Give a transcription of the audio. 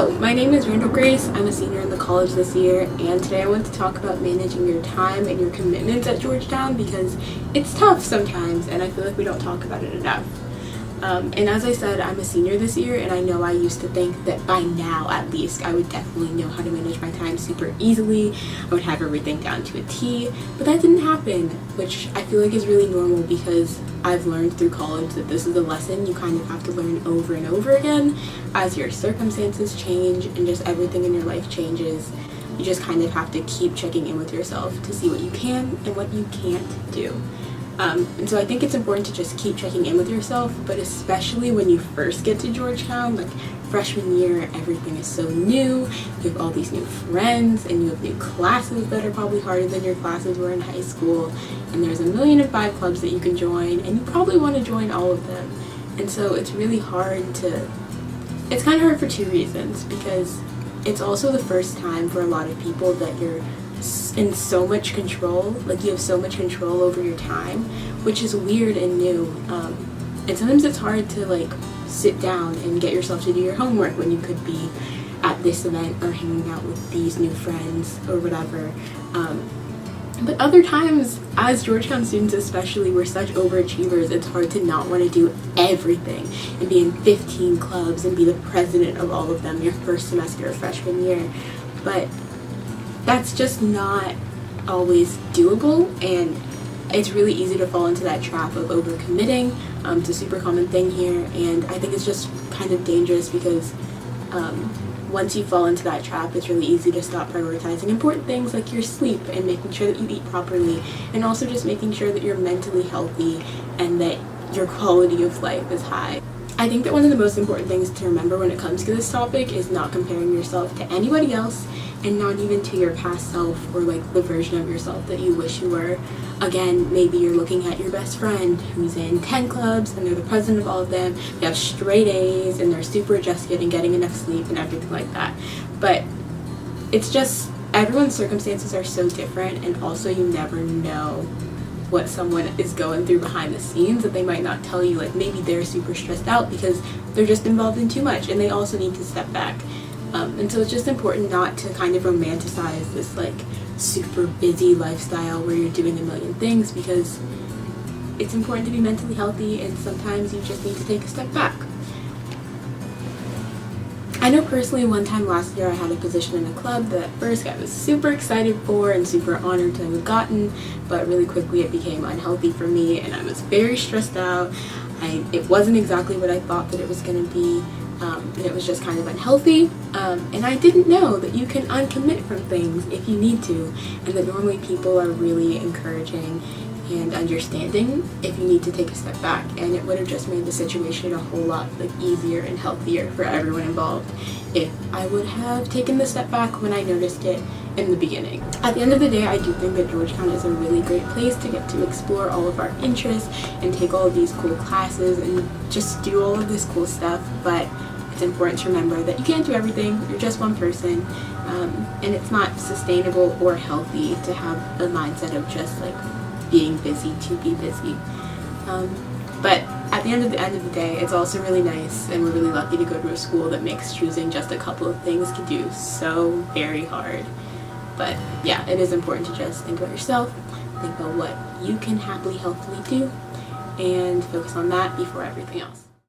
Hello, my name is Randall-Grace. I'm a senior in the college this year, and today I want to talk about managing your time and your commitments at Georgetown because it's tough sometimes and I feel like we don't talk about it enough. And as I said, I'm a senior this year, and I know I used to think that by now at least I would definitely know how to manage my time super easily. I would have everything down to a T, but that didn't happen, which I feel like is really normal because I've learned through college that this is a lesson you kind of have to learn over and over again as your circumstances change and just everything in your life changes. You just kind of have to keep checking in with yourself to see what you can and what you can't do. And so I think it's important to just keep checking in with yourself, but especially when you first get to Georgetown, like freshman year, everything is so new, you have all these new friends, and you have new classes that are probably harder than your classes were in high school, and there's 1,000,005 clubs that you can join, and you probably want to join all of them. And so it's really hard to, it's kind of hard for two reasons, because it's also the first time for a lot of people that you're in so much control, like you have so much control over your time, which is weird and new, and sometimes it's hard to like sit down and get yourself to do your homework when you could be at this event or hanging out with these new friends or whatever. But other times, as Georgetown students especially, we're such overachievers, it's hard to not want to do everything and be in 15 clubs and be the president of all of them your first semester of freshman year. But that's just not always doable, and it's really easy to fall into that trap of overcommitting. It's a super common thing here, and I think it's just kind of dangerous because once you fall into that trap, it's really easy to stop prioritizing important things like your sleep and making sure that you eat properly, and also just making sure that you're mentally healthy and that your quality of life is high. I think that one of the most important things to remember when it comes to this topic is not comparing yourself to anybody else, and not even to your past self or like the version of yourself that you wish you were. Again, maybe you're looking at your best friend who's in 10 clubs and they're the president of all of them, they have straight A's and they're super adjusted and getting enough sleep and everything like that. But it's just, everyone's circumstances are so different, and also you never know what someone is going through behind the scenes that they might not tell you. Like maybe they're super stressed out because they're just involved in too much and they also need to step back. And so it's just important not to kind of romanticize this like super busy lifestyle where you're doing a million things, because it's important to be mentally healthy, and sometimes you just need to take a step back. I know personally one time last year I had a position in a club that at first I was super excited for and super honored to have gotten, but really quickly it became unhealthy for me and I was very stressed out. It wasn't exactly what I thought that it was going to be. And it was just kind of unhealthy, and I didn't know that you can uncommit from things if you need to, and that normally people are really encouraging and understanding if you need to take a step back, and it would have just made the situation a whole lot like easier and healthier for everyone involved if I would have taken the step back when I noticed it in the beginning. At the end of the day, I do think that Georgetown is a really great place to get to explore all of our interests and take all of these cool classes and just do all of this cool stuff, but it's important to remember that you can't do everything, you're just one person, and it's not sustainable or healthy to have a mindset of just like being busy to be busy. But at the end of the day, it's also really nice, and we're really lucky to go to a school that makes choosing just a couple of things to do so very hard. But yeah, it is important to just think about yourself, think about what you can happily, healthily do, and focus on that before everything else.